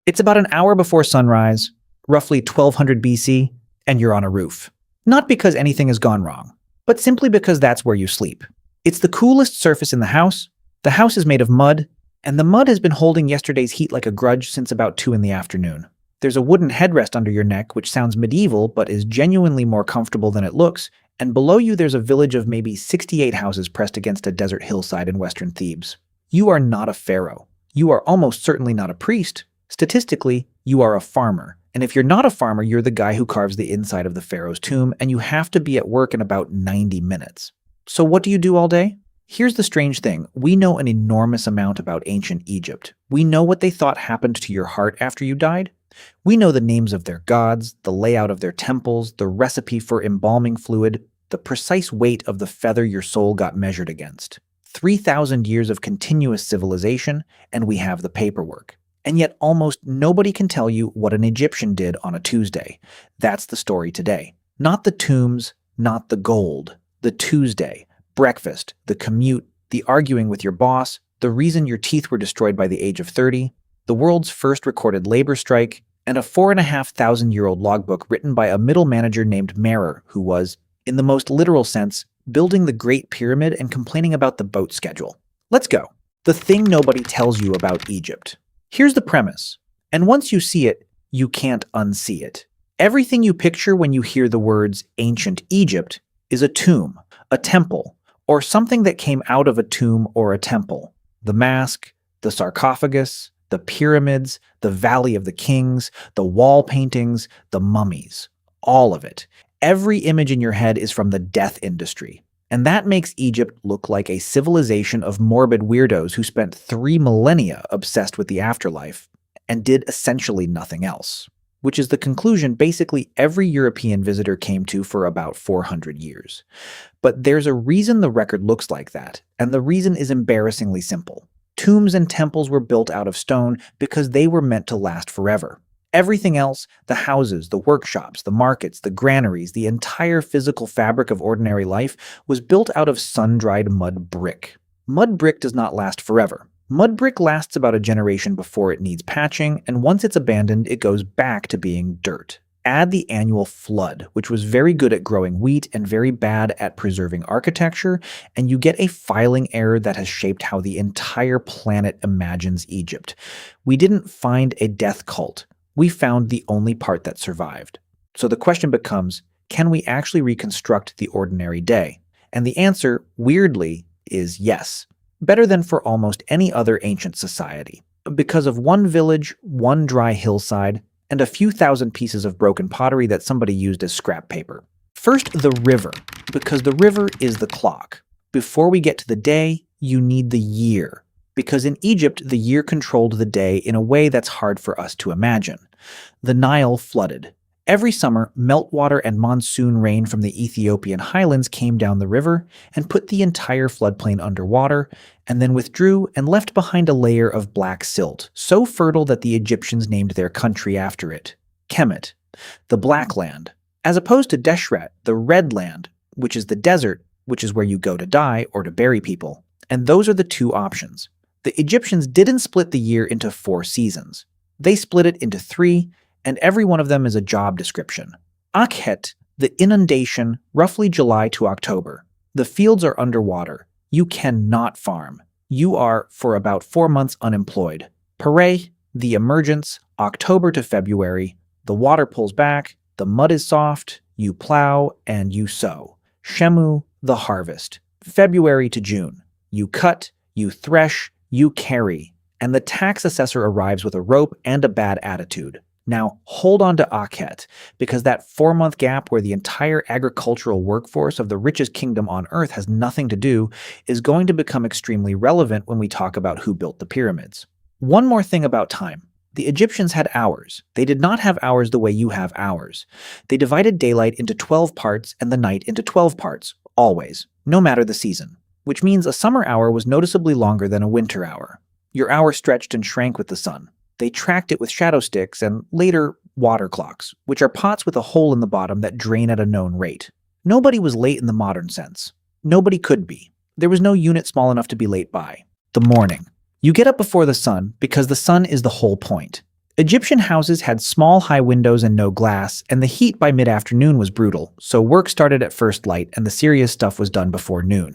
It's about an hour before sunrise, roughly 1200 BC, and you're on a roof. Not because anything has gone wrong, but simply because that's where you sleep. It's the coolest surface in the house is made of mud, and the mud has been holding yesterday's heat like a grudge since about 2 in the afternoon. There's a wooden headrest under your neck, which sounds medieval but is genuinely more comfortable than it looks, and below you there's a village of maybe 68 houses pressed against a desert hillside in western Thebes. You are not a pharaoh. You are almost certainly not a priest. Statistically, you are a farmer. And if you're not a farmer, you're the guy who carves the inside of the pharaoh's tomb, and you have to be at work in about 90 minutes. So what do you do all day? Here's the strange thing. We know an enormous amount about ancient Egypt. We know what they thought happened to your heart after you died. We know the names of their gods, the layout of their temples, the recipe for embalming fluid, the precise weight of the feather your soul got measured against. 3,000 years of continuous civilization, and we have the paperwork. And yet almost nobody can tell you what an Egyptian did on a Tuesday. That's the story today. Not the tombs, not the gold. The Tuesday, breakfast, the commute, the arguing with your boss, the reason your teeth were destroyed by the age of 30, the world's first recorded labor strike, and a 4,500-year-old logbook written by a middle manager named Merer, who was, in the most literal sense, building the Great Pyramid and complaining about the boat schedule. Let's go. The thing nobody tells you about Egypt. Here's the premise, and once you see it, you can't unsee it. Everything you picture when you hear the words ancient Egypt is a tomb, a temple, or something that came out of a tomb or a temple. The mask, the sarcophagus, the pyramids, the Valley of the Kings, the wall paintings, the mummies. All of it. Every image in your head is from the death industry. And that makes Egypt look like a civilization of morbid weirdos who spent 3 millennia obsessed with the afterlife and did essentially nothing else. Which is the conclusion basically every European visitor came to for about 400 years. But there's a reason the record looks like that, and the reason is embarrassingly simple. Tombs and temples were built out of stone because they were meant to last forever. Everything else, the houses, the workshops, the markets, the granaries, the entire physical fabric of ordinary life was built out of sun-dried mud brick. Mud brick does not last forever. Mud brick lasts about a generation before it needs patching, and once it's abandoned, it goes back to being dirt. Add the annual flood, which was very good at growing wheat and very bad at preserving architecture, and you get a filing error that has shaped how the entire planet imagines Egypt. We didn't find a death cult. We found the only part that survived. So the question becomes, can we actually reconstruct the ordinary day? And the answer, weirdly, is yes. Better than for almost any other ancient society. Because of one village, one dry hillside, and a few thousand pieces of broken pottery that somebody used as scrap paper. First, the river, because the river is the clock. Before we get to the day, you need the year. Because in Egypt, the year controlled the day in a way that's hard for us to imagine. The Nile flooded. Every summer, meltwater and monsoon rain from the Ethiopian highlands came down the river and put the entire floodplain underwater, and then withdrew and left behind a layer of black silt, so fertile that the Egyptians named their country after it, Kemet, the Black Land, as opposed to Deshret, the Red Land, which is the desert, which is where you go to die or to bury people. And those are the two options. The Egyptians didn't split the year into 4 seasons. They split it into 3, and every one of them is a job description. Akhet, the inundation, roughly July to October. The fields are underwater. You cannot farm. You are, for about 4 months, unemployed. Pereh, the emergence, October to February. The water pulls back, the mud is soft, you plow, and you sow. Shemu, the harvest, February to June. You cut, you thresh, you carry, and the tax assessor arrives with a rope and a bad attitude. Now, hold on to Akhet, because that 4-month gap where the entire agricultural workforce of the richest kingdom on earth has nothing to do is going to become extremely relevant when we talk about who built the pyramids. One more thing about time. The Egyptians had hours. They did not have hours the way you have hours. They divided daylight into 12 parts and the night into 12 parts, always, no matter the season, which means a summer hour was noticeably longer than a winter hour. Your hour stretched and shrank with the sun. They tracked it with shadow sticks and, later, water clocks, which are pots with a hole in the bottom that drain at a known rate. Nobody was late in the modern sense. Nobody could be. There was no unit small enough to be late by. The morning. You get up before the sun because the sun is the whole point. Egyptian houses had small high windows and no glass, and the heat by mid-afternoon was brutal, so work started at first light and the serious stuff was done before noon.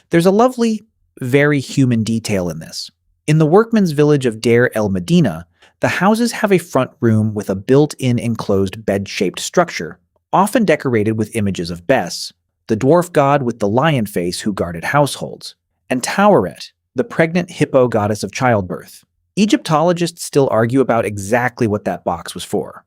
There's a lovely, very human detail in this. In the workmen's village of Deir el-Medina, the houses have a front room with a built-in enclosed bed-shaped structure, often decorated with images of Bes, the dwarf god with the lion face who guarded households, and Taweret, the pregnant hippo goddess of childbirth. Egyptologists still argue about exactly what that box was for.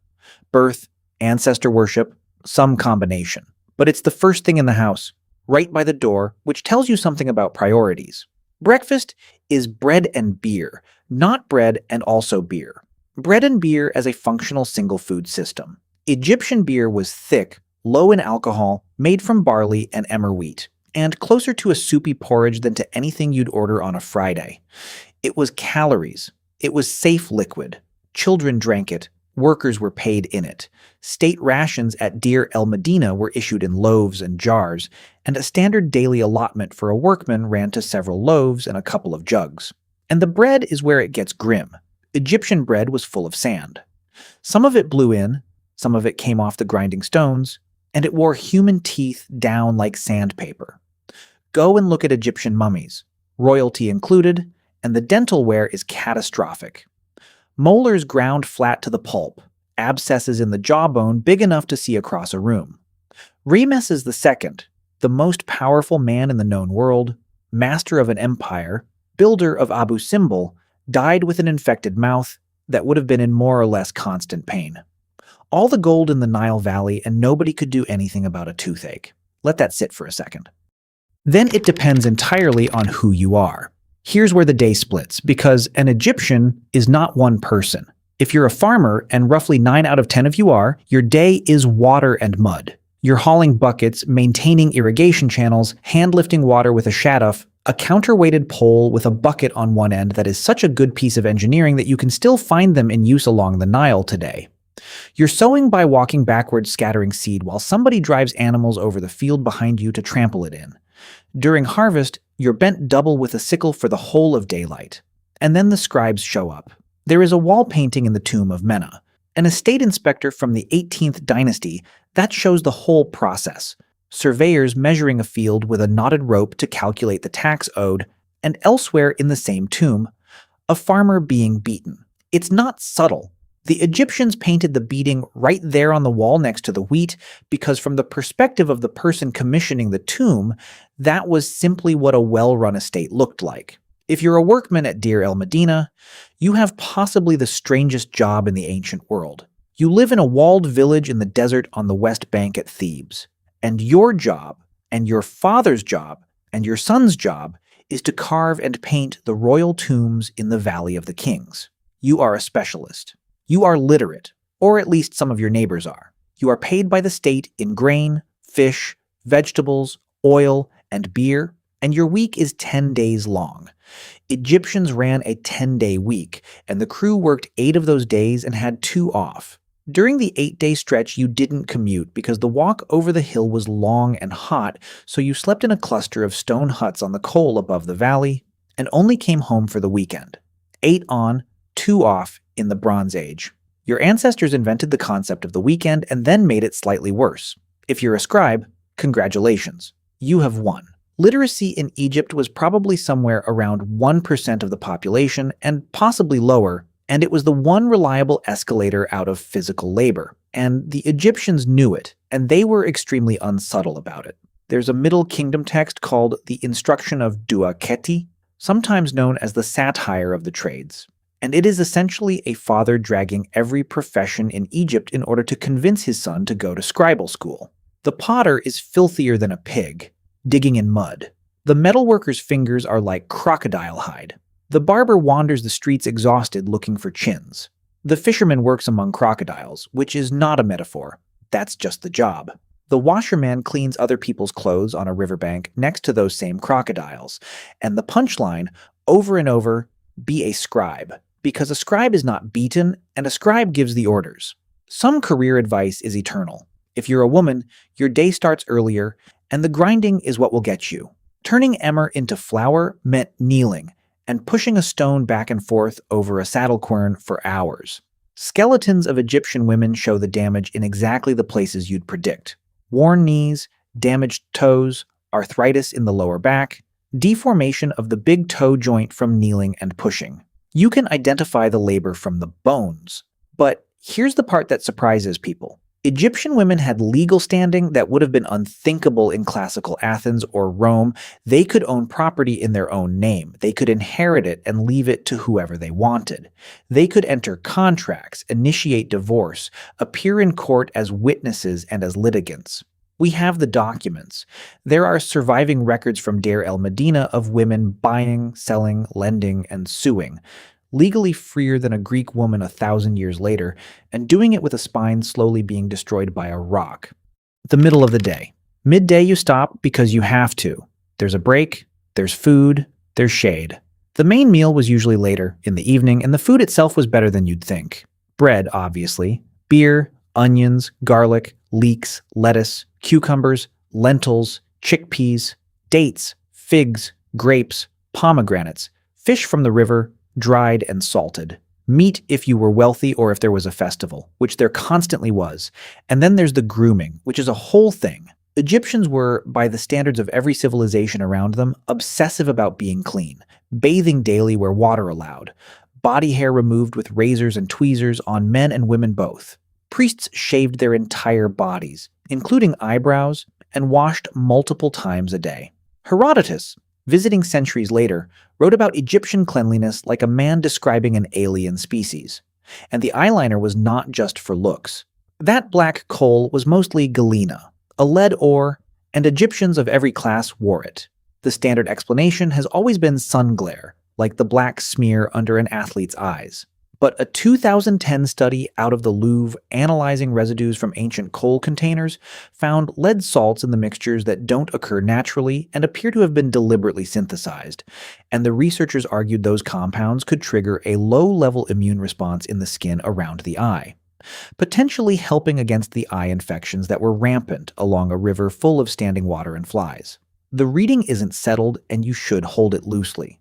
Birth, ancestor worship, some combination. But it's the first thing in the house, right by the door, which tells you something about priorities. Breakfast is bread and beer, not bread and also beer. Bread and beer as a functional single food system. Egyptian beer was thick, low in alcohol, made from barley and emmer wheat, and closer to a soupy porridge than to anything you'd order on a Friday. It was calories. It was safe liquid. Children drank it. Workers were paid in it. State rations at Deir el-Medina were issued in loaves and jars, and a standard daily allotment for a workman ran to several loaves and a couple of jugs. And the bread is where it gets grim. Egyptian bread was full of sand. Some of it blew in, some of it came off the grinding stones, and it wore human teeth down like sandpaper. Go and look at Egyptian mummies, royalty included, and the dental wear is catastrophic. Molars ground flat to the pulp, abscesses in the jawbone big enough to see across a room. Ramesses the Second, the most powerful man in the known world, master of an empire, builder of Abu Simbel, died with an infected mouth that would have been in more or less constant pain. All the gold in the Nile Valley and nobody could do anything about a toothache. Let that sit for a second. Then it depends entirely on who you are. Here's where the day splits, because an Egyptian is not one person. If you're a farmer, and roughly 9 out of 10 of you are, your day is water and mud. You're hauling buckets, maintaining irrigation channels, hand-lifting water with a shaduf, a counterweighted pole with a bucket on one end that is such a good piece of engineering that you can still find them in use along the Nile today. You're sowing by walking backwards, scattering seed, while somebody drives animals over the field behind you to trample it in. During harvest, you're bent double with a sickle for the whole of daylight. And then the scribes show up. There is a wall painting in the tomb of Mena, an estate inspector from the 18th dynasty that shows the whole process. Surveyors measuring a field with a knotted rope to calculate the tax owed, and elsewhere in the same tomb, a farmer being beaten. It's not subtle. The Egyptians painted the beating right there on the wall next to the wheat because from the perspective of the person commissioning the tomb, that was simply what a well-run estate looked like. If you're a workman at Deir el-Medina, you have possibly the strangest job in the ancient world. You live in a walled village in the desert on the West Bank at Thebes, and your job, and your father's job, and your son's job is to carve and paint the royal tombs in the Valley of the Kings. You are a specialist. You are literate, or at least some of your neighbors are. You are paid by the state in grain, fish, vegetables, oil, and beer, and your week is 10 days long. Egyptians ran a 10-day week, and the crew worked 8 of those days and had 2 off. During the 8-day stretch, you didn't commute because the walk over the hill was long and hot, so you slept in a cluster of stone huts on the col above the valley and only came home for the weekend. 8 on, 2 off in the Bronze Age. Your ancestors invented the concept of the weekend and then made it slightly worse. If you're a scribe, congratulations. You have won. Literacy in Egypt was probably somewhere around 1% of the population and possibly lower, and it was the one reliable escalator out of physical labor. And the Egyptians knew it, and they were extremely unsubtle about it. There's a Middle Kingdom text called the Instruction of Duaketi, sometimes known as the Satire of the Trades. And it is essentially a father dragging every profession in Egypt in order to convince his son to go to scribal school. The potter is filthier than a pig, digging in mud. The metalworker's fingers are like crocodile hide. The barber wanders the streets exhausted looking for chins. The fisherman works among crocodiles, which is not a metaphor. That's just the job. The washerman cleans other people's clothes on a riverbank next to those same crocodiles. And the punchline, over and over, be a scribe. Because a scribe is not beaten, and a scribe gives the orders. Some career advice is eternal. If you're a woman, your day starts earlier, and the grinding is what will get you. Turning emmer into flour meant kneeling, and pushing a stone back and forth over a saddle quern for hours. Skeletons of Egyptian women show the damage in exactly the places you'd predict: worn knees, damaged toes, arthritis in the lower back, deformation of the big toe joint from kneeling and pushing. You can identify the labor from the bones. But here's the part that surprises people. Egyptian women had legal standing that would have been unthinkable in classical Athens or Rome. They could own property in their own name. They could inherit it and leave it to whoever they wanted. They could enter contracts, initiate divorce, appear in court as witnesses and as litigants. We have the documents. There are surviving records from Deir el-Medina of women buying, selling, lending, and suing, legally freer than a Greek woman 1,000 years later, and doing it with a spine slowly being destroyed by a rock. The middle of the day. Midday you stop because you have to. There's a break, there's food, there's shade. The main meal was usually later, in the evening, and the food itself was better than you'd think. Bread, obviously. Beer, onions, garlic, leeks, lettuce, cucumbers, lentils, chickpeas, dates, figs, grapes, pomegranates, fish from the river, dried and salted. Meat if you were wealthy or if there was a festival, which there constantly was. And then there's the grooming, which is a whole thing. Egyptians were, by the standards of every civilization around them, obsessive about being clean, bathing daily where water allowed, body hair removed with razors and tweezers on men and women both. Priests shaved their entire bodies, including eyebrows, and washed multiple times a day. Herodotus, visiting centuries later, wrote about Egyptian cleanliness like a man describing an alien species. And the eyeliner was not just for looks. That black coal was mostly galena, a lead ore, and Egyptians of every class wore it. The standard explanation has always been sun glare, like the black smear under an athlete's eyes. But a 2010 study out of the Louvre analyzing residues from ancient coal containers found lead salts in the mixtures that don't occur naturally and appear to have been deliberately synthesized, and the researchers argued those compounds could trigger a low-level immune response in the skin around the eye, potentially helping against the eye infections that were rampant along a river full of standing water and flies. The reading isn't settled, and you should hold it loosely.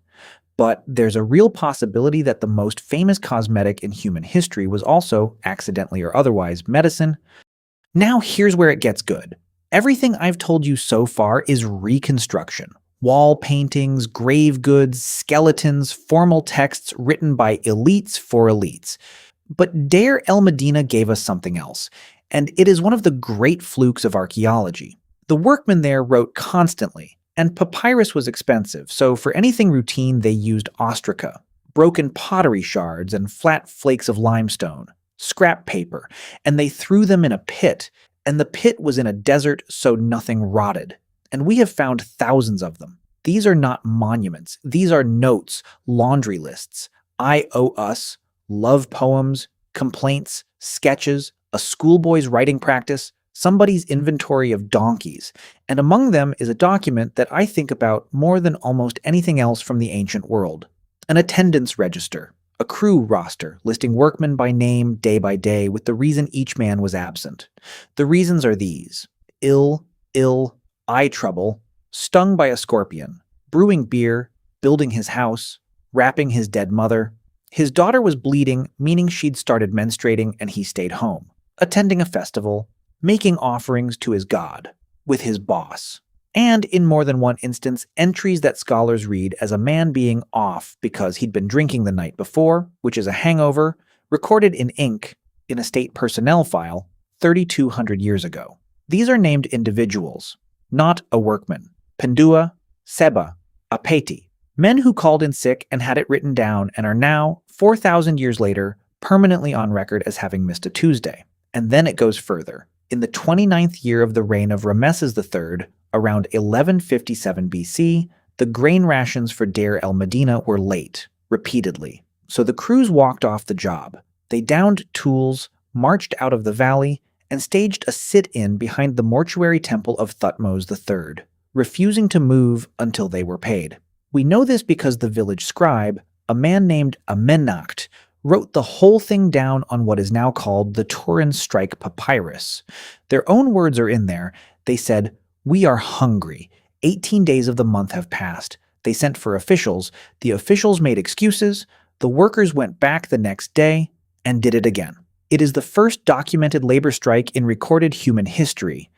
But there's a real possibility that the most famous cosmetic in human history was also, accidentally or otherwise, medicine. Now here's where it gets good. Everything I've told you so far is reconstruction. Wall paintings, grave goods, skeletons, formal texts written by elites for elites. But Deir el-Medina gave us something else, and it is one of the great flukes of archaeology. The workmen there wrote constantly, and papyrus was expensive, so for anything routine they used ostraca, broken pottery shards and flat flakes of limestone, scrap paper, and they threw them in a pit, and the pit was in a desert so nothing rotted. And we have found thousands of them. These are not monuments. These are notes, laundry lists, I owe us, love poems, complaints, sketches, a schoolboy's writing practice, somebody's inventory of donkeys, and among them is a document that I think about more than almost anything else from the ancient world. An attendance register, a crew roster listing workmen by name day by day with the reason each man was absent. The reasons are these: ill, eye trouble, stung by a scorpion, brewing beer, building his house, wrapping his dead mother. His daughter was bleeding, meaning she'd started menstruating and he stayed home, attending a festival, making offerings to his god, with his boss. And in more than one instance, entries that scholars read as a man being off because he'd been drinking the night before, which is a hangover, recorded in ink in a state personnel file 3,200 years ago. These are named individuals, not a workman. Pendua, Seba, Apeti, men who called in sick and had it written down and are now, 4,000 years later, permanently on record as having missed a Tuesday. And then it goes further. In the 29th year of the reign of Ramesses III, around 1157 BC, the grain rations for Deir el-Medina were late, repeatedly. So the crews walked off the job. They downed tools, marched out of the valley, and staged a sit-in behind the mortuary temple of Thutmose III, refusing to move until they were paid. We know this because the village scribe, a man named Amennacht, wrote the whole thing down on what is now called the Turin Strike Papyrus. Their own words are in there. They said, "We are hungry. 18 days of the month have passed." They sent for officials. The officials made excuses. The workers went back the next day, and did it again. It is the first documented labor strike in recorded human history,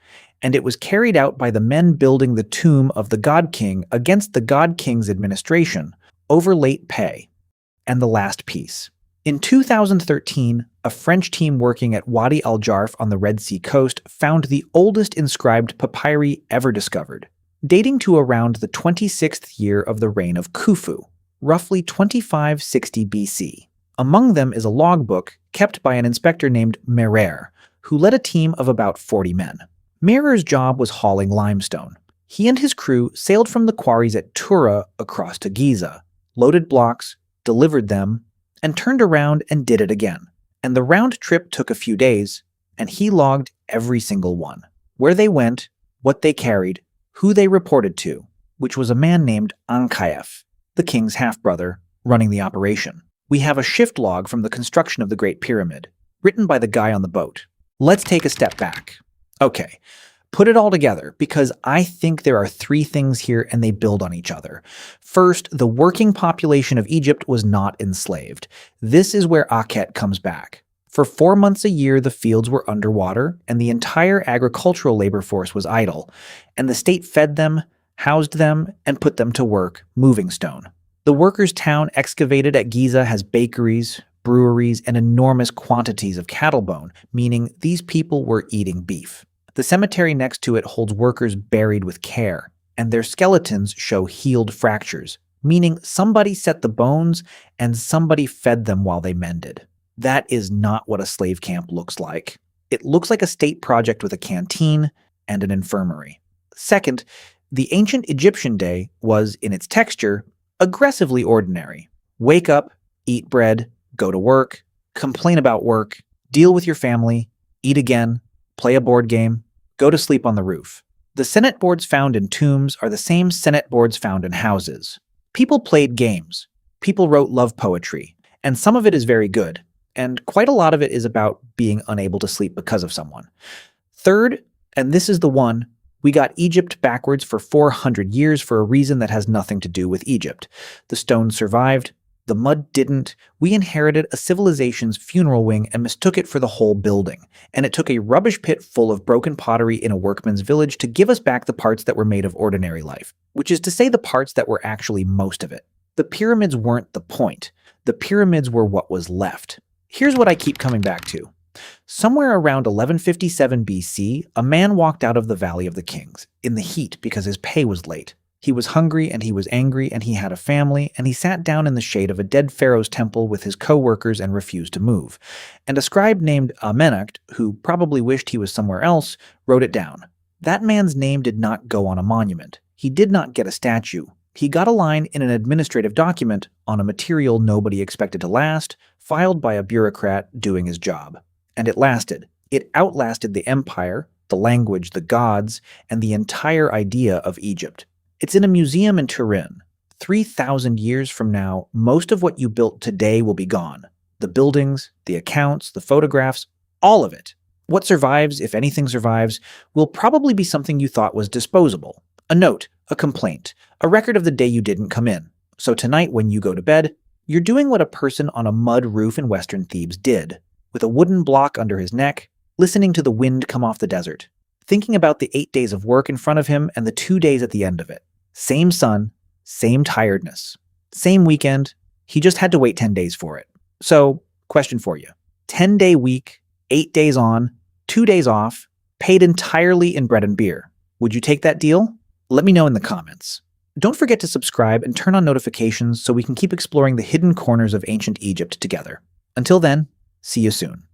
and it was carried out by the men building the tomb of the God King against the God King's administration over late pay. And the last piece. In 2013, a French team working at Wadi al-Jarf on the Red Sea coast found the oldest inscribed papyri ever discovered, dating to around the 26th year of the reign of Khufu, roughly 2560 BC. Among them is a logbook kept by an inspector named Merer, who led a team of about 40 men. Merer's job was hauling limestone. He and his crew sailed from the quarries at Tura across to Giza, loaded blocks, delivered them, and turned around and did it again. And the round trip took a few days, and he logged every single one. Where they went, what they carried, who they reported to, which was a man named Ankayef, the king's half-brother, running the operation. We have a shift log from the construction of the Great Pyramid, written by the guy on the boat. Let's take a step back. Okay, put it all together, because I think there are three things here and they build on each other. First, the working population of Egypt was not enslaved. This is where Akhet comes back. For 4 months a year, the fields were underwater, and the entire agricultural labor force was idle, and the state fed them, housed them, and put them to work moving stone. The workers' town excavated at Giza has bakeries, breweries, and enormous quantities of cattle bone, meaning these people were eating beef. The cemetery next to it holds workers buried with care, and their skeletons show healed fractures, meaning somebody set the bones and somebody fed them while they mended. That is not what a slave camp looks like. It looks like a state project with a canteen and an infirmary. Second, the ancient Egyptian day was, in its texture, aggressively ordinary. Wake up, eat bread, go to work, complain about work, deal with your family, eat again, play a board game, go to sleep on the roof. The Senate boards found in tombs are the same Senate boards found in houses. People played games. People wrote love poetry. And some of it is very good. And quite a lot of it is about being unable to sleep because of someone. Third, and this is the one, we got Egypt backwards for 400 years for a reason that has nothing to do with Egypt. The stone survived. The mud didn't. We inherited a civilization's funeral wing and mistook it for the whole building. And it took a rubbish pit full of broken pottery in a workman's village to give us back the parts that were made of ordinary life, which is to say the parts that were actually most of it. The pyramids weren't the point. The pyramids were what was left. Here's what I keep coming back to. Somewhere around 1157 BC, a man walked out of the Valley of the Kings, in the heat because his pay was late. He was hungry and he was angry and he had a family, and he sat down in the shade of a dead pharaoh's temple with his co-workers and refused to move. And a scribe named Amenecht, who probably wished he was somewhere else, wrote it down. That man's name did not go on a monument. He did not get a statue. He got a line in an administrative document on a material nobody expected to last, filed by a bureaucrat doing his job. And it lasted. It outlasted the empire, the language, the gods, and the entire idea of Egypt. It's in a museum in Turin. 3,000 years from now, most of what you built today will be gone. The buildings, the accounts, the photographs, all of it. What survives, if anything survives, will probably be something you thought was disposable. A note, a complaint, a record of the day you didn't come in. So tonight when you go to bed, you're doing what a person on a mud roof in Western Thebes did, with a wooden block under his neck, listening to the wind come off the desert, thinking about the 8 days of work in front of him and the 2 days at the end of it. Same sun, same tiredness, same weekend, he just had to wait 10 days for it. So, question for you. 10-day week, 8 days on, 2 days off, paid entirely in bread and beer. Would you take that deal? Let me know in the comments. Don't forget to subscribe and turn on notifications so we can keep exploring the hidden corners of ancient Egypt together. Until then, see you soon.